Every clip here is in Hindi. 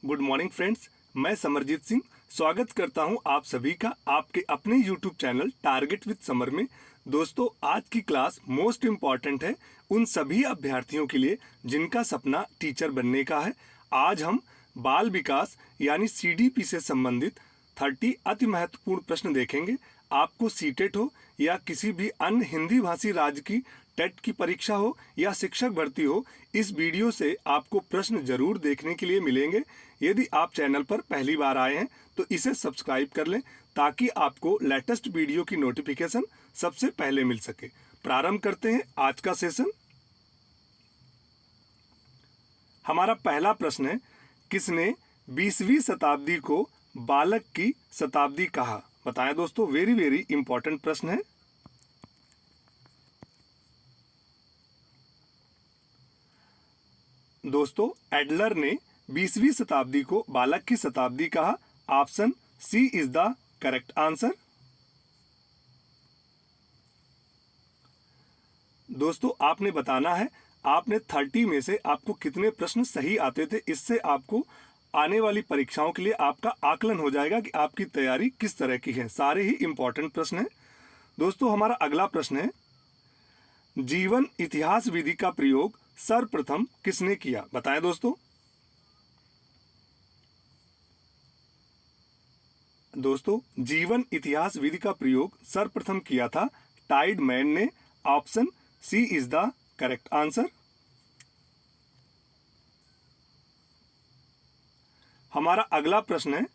गुड मॉर्निंग फ्रेंड्स, मैं समरजीत सिंह स्वागत करता हूं आप सभी का आपके अपने YouTube channel target with summer में। दोस्तों, आज की क्लास मोस्ट इम्पॉर्टेंट है उन सभी अभ्यर्थियों के लिए जिनका सपना टीचर बनने का है। आज हम बाल विकास यानी सीडीपी से संबंधित 30 अति महत्वपूर्ण प्रश्न देखेंगे। आपको सीटेट हो या किसी भी अन्य हिंदी भाषी राज्य की टेट की परीक्षा हो या शिक्षक भर्ती हो, इस वीडियो से आपको प्रश्न जरूर देखने के लिए मिलेंगे। यदि आप चैनल पर पहली बार आए हैं तो इसे सब्सक्राइब कर लें ताकि आपको लेटेस्ट वीडियो की नोटिफिकेशन सबसे पहले मिल सके। प्रारंभ करते हैं आज का सेशन। हमारा पहला प्रश्न है, किसने 20वीं शताब्दी को बालक की शताब्दी कहा? बताएं दोस्तों, वेरी वेरी इंपॉर्टेंट प्रश्न है। दोस्तों, एडलर ने 20वीं शताब्दी को बालक की शताब्दी कहा। Option C is the correct answer. दोस्तों, आपने बताना है आपने 30 में से आपको कितने प्रश्न सही आते थे। इससे आपको आने वाली परीक्षाओं के लिए आपका आकलन हो जाएगा कि आपकी तैयारी किस तरह की है। सारे ही इंपॉर्टेंट प्रश्न हैं। दोस्तों, हमारा अगला प्रश्न है, जीवन इतिहास विधि का प्रयोग सर्वप्रथम किसने किया? बताएं दोस्तों। दोस्तों, जीवन इतिहास विधि का प्रयोग सर्वप्रथम किया था टाइडमैन ने। Option C is the correct answer. हमारा अगला प्रश्न है,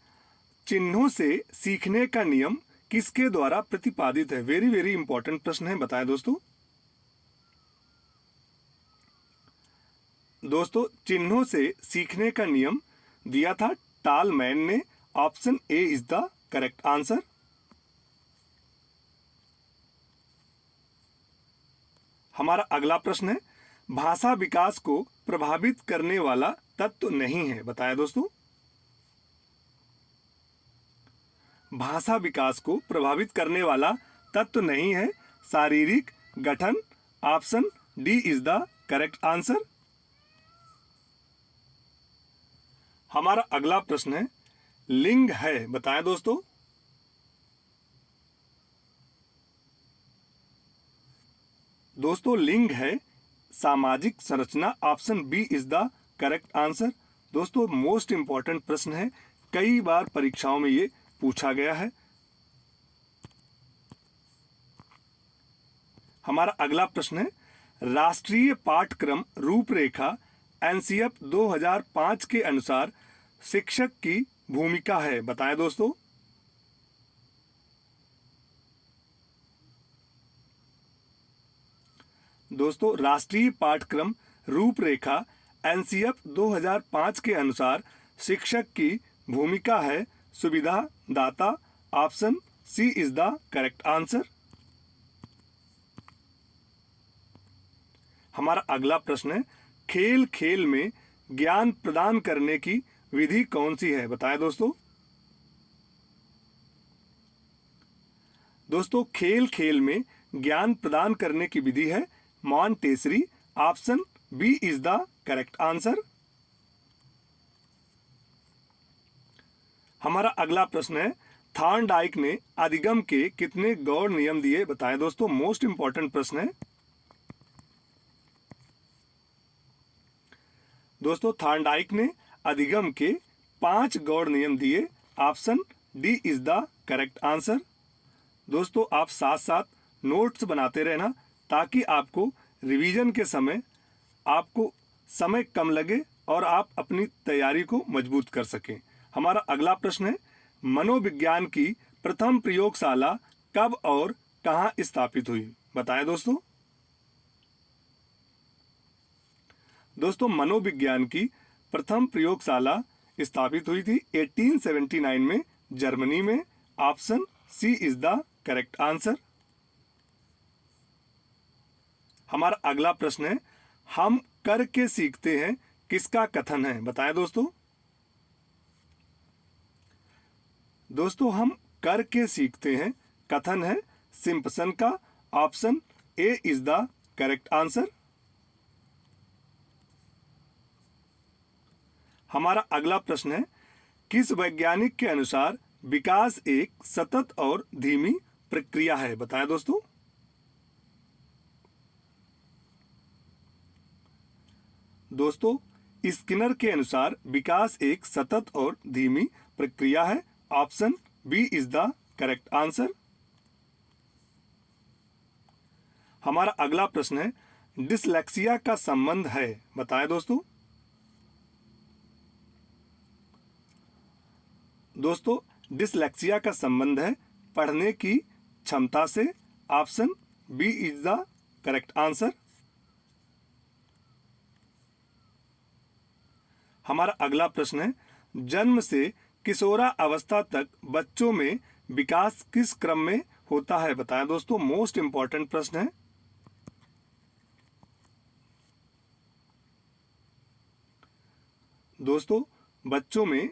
चिन्हों से सीखने का नियम किसके द्वारा प्रतिपादित है? वेरी वेरी इंपॉर्टेंट प्रश्न है, बताएं दोस्तों। दोस्तों, चिन्हों से सीखने का नियम दिया था टालमैन ने। Option A is the correct answer. हमारा अगला प्रश्न है, भाषा विकास को प्रभावित करने वाला तत्व नहीं है? बताएं दोस्तों। भाषा विकास को प्रभावित करने वाला तत्व नहीं है शारीरिक गठन। Option D is the correct answer. हमारा अगला प्रश्न है, लिंग है? बताएं दोस्तों। दोस्तों, लिंग है सामाजिक संरचना। Option B is the correct answer. दोस्तों, मोस्ट इंपॉर्टेंट प्रश्न है, कई बार परीक्षाओं में ये पूछा गया है। हमारा अगला प्रश्न है, राष्ट्रीय पाठ्यक्रम रूपरेखा एनसीएफ 2005 के अनुसार शिक्षक की भूमिका है? बताएं दोस्तों। दोस्तों, राष्ट्रीय पाठ्यक्रम रूपरेखा एनसीएफ 2005 के अनुसार शिक्षक की भूमिका है सुविधा दाता। Option C is the correct answer. हमारा अगला प्रश्न है, खेल खेल में ज्ञान प्रदान करने की विधि कौन सी है? बताएं दोस्तों। दोस्तों, खेल खेल में ज्ञान प्रदान करने की विधि है Montessori. Option B is the correct answer. हमारा अगला प्रश्न है, थॉर्नडाइक ने अधिगम के कितने गौड़ नियम दिए? बताएं दोस्तों, मोस्ट इंपॉर्टेंट प्रश्न है। दोस्तों, थॉर्नडाइक ने अधिगम के 5 गौड़ नियम दिए। Option D is the correct answer. दोस्तों, आप साथ साथ नोट्स बनाते रहना ताकि आपको रिवीजन के समय आपको समय कम लगे और आप अपनी तैयारी को मजबूत कर सकें। हमारा अगला प्रश्न है, मनोविज्ञान की प्रथम प्रयोगशाला कब और कहां स्थापित हुई? बताएं दोस्तों। दोस्तों, मनोविज्ञान की प्रथम प्रयोगशाला स्थापित हुई थी 1879 में जर्मनी में। Option C is the correct answer. हमारा अगला प्रश्न है, हम करके सीखते हैं किसका कथन है? बताएं दोस्तों। दोस्तों, हम करके सीखते हैं कथन है सिम्पसन का। Option A is the correct answer. हमारा अगला प्रश्न है, किस वैज्ञानिक के अनुसार विकास एक सतत और धीमी प्रक्रिया है? बताएं दोस्तों। दोस्तों, स्किनर के अनुसार विकास एक सतत और धीमी प्रक्रिया है। Option B is the correct answer. हमारा अगला प्रश्न है, डिसलेक्सिया का संबंध है? बताएं दोस्तों। दोस्तों, डिसलेक्सिया का संबंध है पढ़ने की क्षमता से। Option B is the correct answer. हमारा अगला प्रश्न है, जन्म से किशोरा अवस्था तक बच्चों में विकास किस क्रम में होता है? बताएं दोस्तों। मोस्ट इंपॉर्टेंट प्रश्न है। दोस्तों, बच्चों में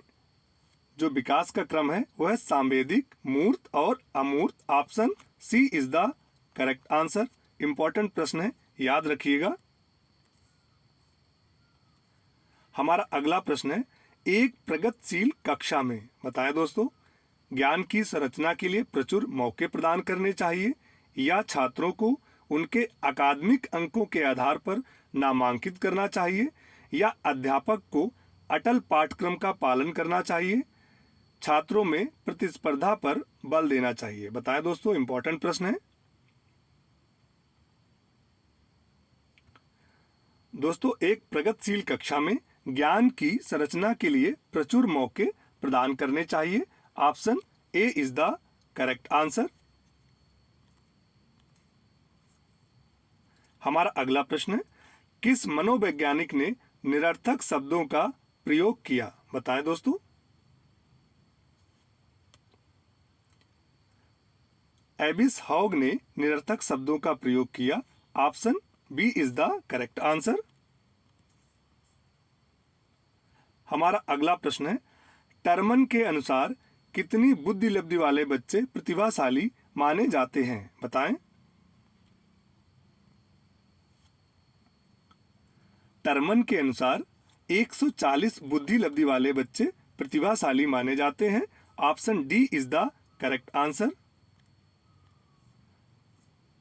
जो विकास का क्रम है वह है सांवेदिक, मूर्त और अमूर्त। Option C is the correct answer. Important प्रश्न है, याद रखिएगा। हमारा अगला प्रश्न है, एक प्रगतिशील कक्षा में, बताएं दोस्तों, ज्ञान की संरचना के लिए प्रचुर मौके प्रदान करने चाहिए या छात्रों को उनके अकादमिक अंकों के आधार पर नामांकित करना चाहिए या अध्यापक को अटल पाठ्यक्रम का पालन करना चाहिए, छात्रों में प्रतिस्पर्धा पर बल देना चाहिए? बताएं दोस्तों। इंपॉर्टेंट प्रश्न है। दोस्तों, एक प्रगतिशील कक्षा में ज्ञान की संरचना के लिए प्रचुर मौके प्रदान करने चाहिए। Option A is the correct answer. हमारा अगला प्रश्न है, किस मनोवैज्ञानिक ने निरर्थक शब्दों का प्रयोग किया? बताएं दोस्तों। एबिस हॉग ने निरर्थक शब्दों का प्रयोग किया। Option B is the correct answer. हमारा अगला प्रश्न है, टर्मन के अनुसार कितनी बुद्धि लब्धि वाले बच्चे प्रतिभाशाली माने जाते हैं? बताएं। टर्मन के अनुसार 140 बुद्धि लब्धि वाले बच्चे प्रतिभाशाली माने जाते हैं। Option D is the correct answer.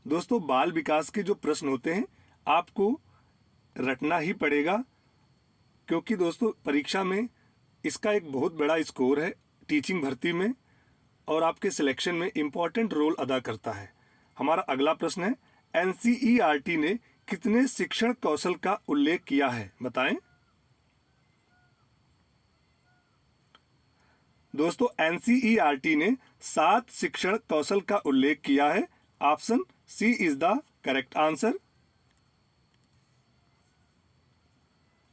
दोस्तों, बाल विकास के जो प्रश्न होते हैं आपको रटना ही पड़ेगा, क्योंकि दोस्तों परीक्षा में इसका एक बहुत बड़ा स्कोर है टीचिंग भर्ती में और आपके सिलेक्शन में इम्पॉर्टेंट रोल अदा करता है। हमारा अगला प्रश्न है, एनसीईआरटी ने कितने शिक्षण कौशल का उल्लेख किया है? बताएं। दोस्तों, एनसीईआरटी ने 7 शिक्षण कौशल का उल्लेख किया है। Option C is the correct answer.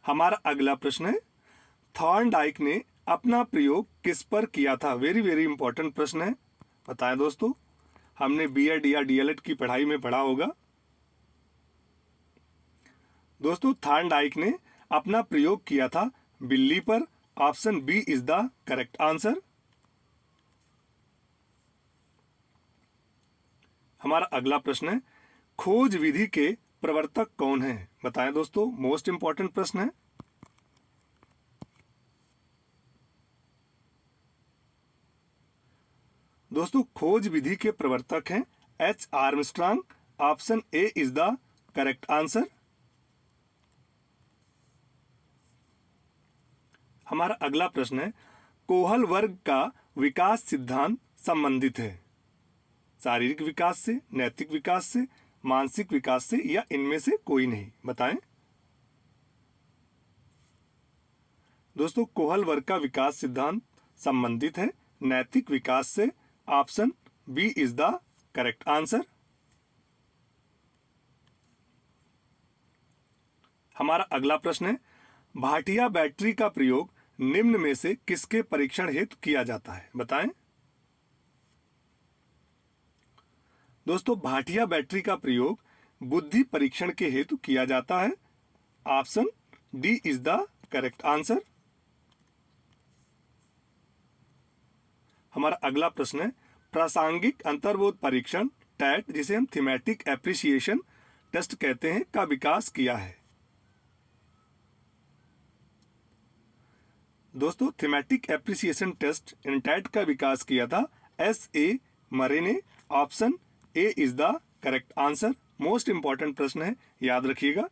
हमारा अगला प्रश्न है, थॉर्नडाइक ने अपना प्रयोग किस पर किया था? वेरी वेरी इंपॉर्टेंट प्रश्न है। बताएं दोस्तों, हमने बीएड या डीएलएड की पढ़ाई में पढ़ा होगा। दोस्तों, थॉर्नडाइक ने अपना प्रयोग किया था बिल्ली पर। Option B is the correct answer. हमारा अगला प्रश्न है, खोज विधि के प्रवर्तक कौन है? बताएं दोस्तों। मोस्ट इंपॉर्टेंट प्रश्न है। दोस्तों, खोज विधि के प्रवर्तक हैं H Armstrong. Option A is the correct answer. हमारा अगला प्रश्न है, कोहल वर्ग का विकास सिद्धांत संबंधित है शारीरिक विकास से, नैतिक विकास से, मानसिक विकास से या इनमें से कोई नहीं? बताएं। दोस्तों, कोहल वर्ग का विकास सिद्धांत संबंधित है नैतिक विकास से। Option B is the correct answer. हमारा अगला प्रश्न है, भाटिया बैटरी का प्रयोग निम्न में से किसके परीक्षण हेतु किया जाता है? बताएं। दोस्तों, भाटिया बैटरी का प्रयोग बुद्धि परीक्षण के हेतु किया जाता है। Option D is the correct answer. हमारा अगला प्रश्न है, प्रासंगिक अंतर्बोध परीक्षण टैट, जिसे हम थीमेटिक एप्रिसिएशन टेस्ट कहते हैं, का विकास किया है? दोस्तों थीमेटिक एप्रिसिएशन टेस्ट इन टैट का विकास किया था S.A. मरे ने। Option A is the correct answer. Most important प्रश्न है, याद रखिएगा।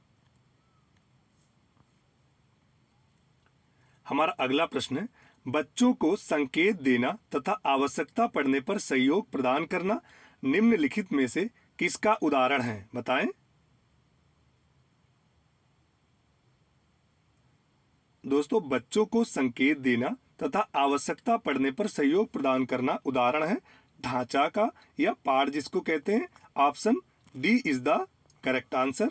हमारा अगला प्रश्न है, बच्चों को संकेत देना तथा आवश्यकता पड़ने पर सहयोग प्रदान करना निम्नलिखित में से किसका उदाहरण है, बताएं। दोस्तों बच्चों को संकेत देना तथा आवश्यकता पड़ने पर सहयोग प्रदान करना उदाहरण है ढांचा का या पाठ जिसको कहते हैं। Option D is the correct answer.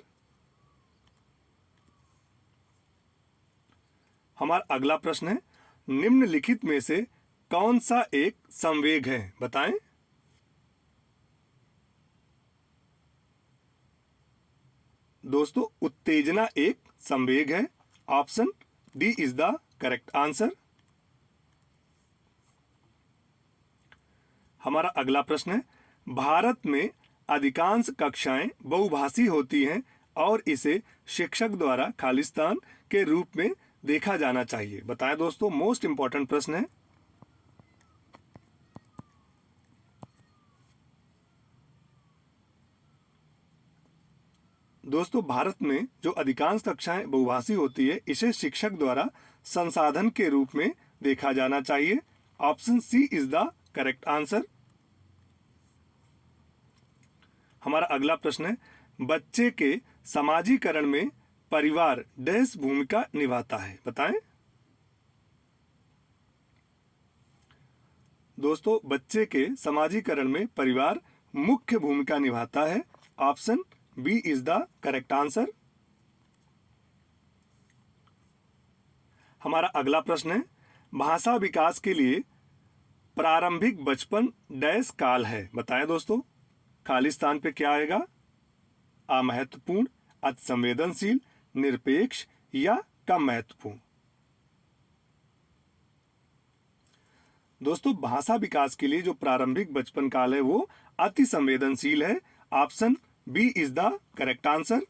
हमारा अगला प्रश्न है, निम्नलिखित में से कौन सा एक संवेग है, बताएं। दोस्तों उत्तेजना एक संवेग है। Option D is the correct answer. हमारा अगला प्रश्न है, भारत में अधिकांश कक्षाएं बहुभाषी होती हैं और इसे शिक्षक द्वारा खालिस्तान के रूप में देखा जाना चाहिए, बताएं। दोस्तों मोस्ट इंपॉर्टेंट प्रश्न है। दोस्तों भारत में जो अधिकांश कक्षाएं बहुभाषी होती है इसे शिक्षक द्वारा संसाधन के रूप में देखा जाना चाहिए। Option C is the correct answer. हमारा अगला प्रश्न है, बच्चे के समाजीकरण में परिवार डैश भूमिका निभाता है, बताएं। दोस्तों बच्चे के समाजीकरण में परिवार मुख्य भूमिका निभाता है। Option B is the correct answer. हमारा अगला प्रश्न है, भाषा विकास के लिए प्रारंभिक बचपन डैश काल है, बताएं। दोस्तों खालिस्तान पे क्या आएगा, अमहत्वपूर्ण, अति संवेदनशील, निरपेक्ष या कम महत्वपूर्ण। दोस्तों भाषा विकास के लिए जो प्रारंभिक बचपन काल है वो अति संवेदनशील है। Option B is the correct answer.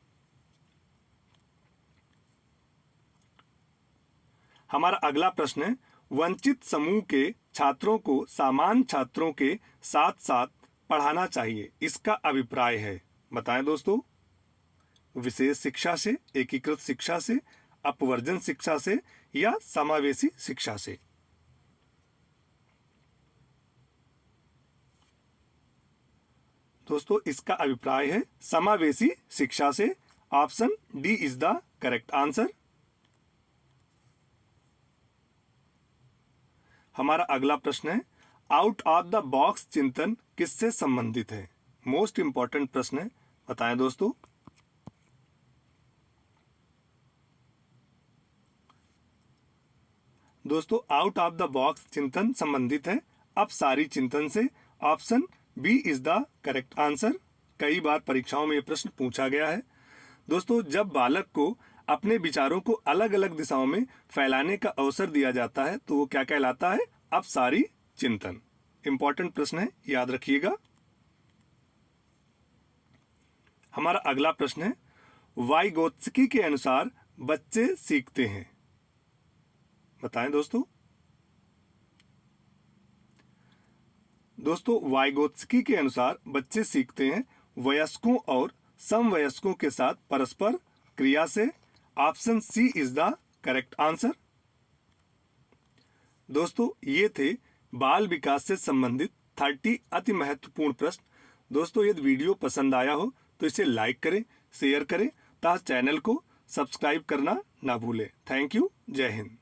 हमारा अगला प्रश्न है, वंचित समूह के छात्रों को सामान्य छात्रों के साथ साथ पढ़ाना चाहिए, इसका अभिप्राय है, बताएं। दोस्तों विशेष शिक्षा से, एकीकृत शिक्षा से, अपवर्जन शिक्षा से या समावेशी शिक्षा से। दोस्तों इसका अभिप्राय है समावेशी शिक्षा से। Option D is the correct answer. हमारा अगला प्रश्न है, आउट ऑफ द बॉक्स चिंतन किससे संबंधित है, मोस्ट इंपॉर्टेंट प्रश्न है, बताएं। दोस्तों आउट ऑफ द बॉक्स चिंतन संबंधित है अपसारी चिंतन से। Option B is the correct answer. कई बार परीक्षाओं में यह प्रश्न पूछा गया है। दोस्तों जब बालक को अपने विचारों को अलग अलग दिशाओं में फैलाने का अवसर दिया जाता है तो वो क्या कहलाता है, अपसारी चिंतन। इंपॉर्टेंट प्रश्न है, याद रखिएगा। हमारा अगला प्रश्न है, वाइगोत्स्की के अनुसार बच्चे सीखते हैं, बताएं। दोस्तों वाइगोत्स्की के अनुसार बच्चे सीखते हैं वयस्कों और समवयस्कों के साथ परस्पर क्रिया से। Option C is the correct answer. दोस्तों ये थे बाल विकास से संबंधित 30 अति महत्वपूर्ण प्रश्न। दोस्तों यदि वीडियो पसंद आया हो तो इसे लाइक करें, शेयर करें तथा चैनल को सब्सक्राइब करना ना भूलें। Thank you. जय हिंद।